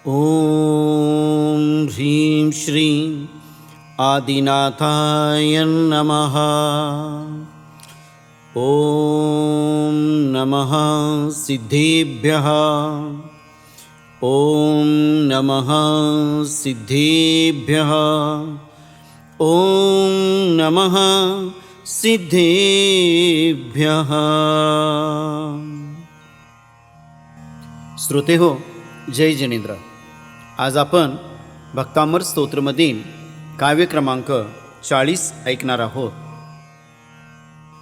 ॐ ह्रीं श्रीं आदिनाथाय नमः। ॐ नमः सिद्धेभ्यः। ॐ नमः सिद्धेभ्यः। ॐ नमः सिद्धेभ्यः। श्रोते हो, जय जिनेंद्र। आज आपण भक्तामर स्तोत्रमधील काव्य क्रमांक 40 ऐकणार आहोत।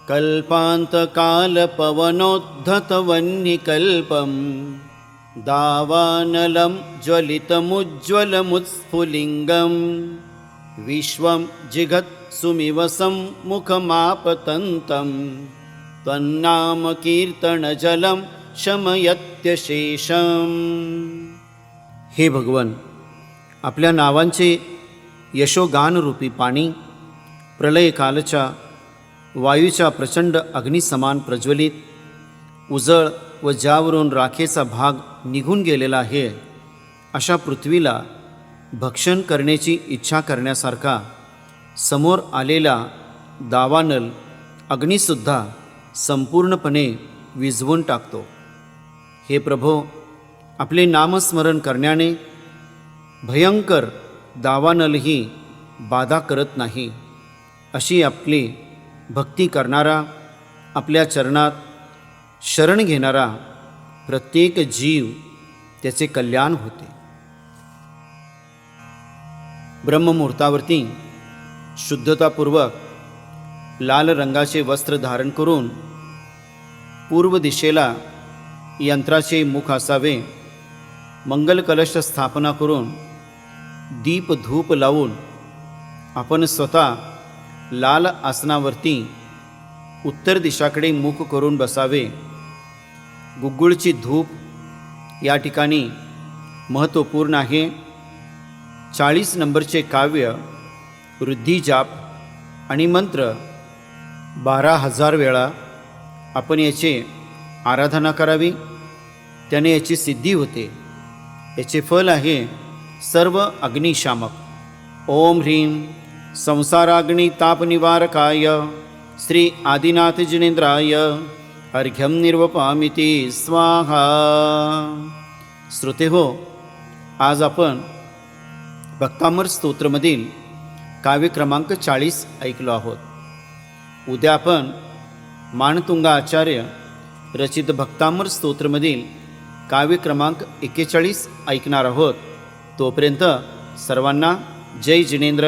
कल्पान्तकालपवनोद्धतवह्निकल्पं दावानलं ज्वलितमुज्ज्वलमुत्स्फुलिङ्गं विश्वं जिघत्सुमिवसं मुखमापतन्तं त्वन्नामकीर्तनजलं शमयत्यशेषम्। हे भगवन, आपल्या नावांचे यशोगानरूपी पाणी प्रलयकालच्या वायूच्या प्रचंड अग्निसमान प्रज्वलित उजळ व ज्यावरून राखेचा भाग निघून गेलेला आहे अशा पृथ्वीला भक्षण करण्याची इच्छा करण्यासारखा समोर आलेला दावानल अग्निसुद्धा संपूर्णपणे विझवून टाकतो। हे प्रभो, आपले नामस्मरण करण्याने भयंकर दावानलही बाधा करत नाही। अशी आपली भक्ती करणारा, आपल्या चरणात शरण घेणारा प्रत्येक जीव त्याचे कल्याण होते। ब्रह्ममुहूर्तावरती शुद्धतापूर्वक लाल रंगाचे वस्त्र धारण करून पूर्व दिशेला यंत्राचे मुख असावे। मंगल कलश स्थापना करून दीप धूप लावून आपण स्वतः लाल आसनावरती उत्तर दिशाकडे मुख करून बसावे। गुग्गुळची धूप या ठिकाणी महत्त्वपूर्ण आहे। 40 नंबरचे काव्य वृद्धी जाप आणि मंत्र 12,000 वेळा आपण याची आराधना करावी, त्याने याची सिद्धी होते। याचे फल आहे सर्व अग्निशामक। ओम ह्रीं संसाराग्नि तापनिवारकाय श्री आदिनाथ जिनेंद्राय अर्घ्यं निर्वपामिति स्वाहा। श्रोते हो, आज आपण भक्तामर स्तोत्रमधील काव्य क्रमांक 40 ऐकलो आहोत। उद्या आपण मानतुंगा आचार्य रचित भक्तामर स्तोत्रमधील काव्य क्रमांक 41 ऐकणार आहोत। तोपर्यंत सर्वांना जय जिनेंद्र।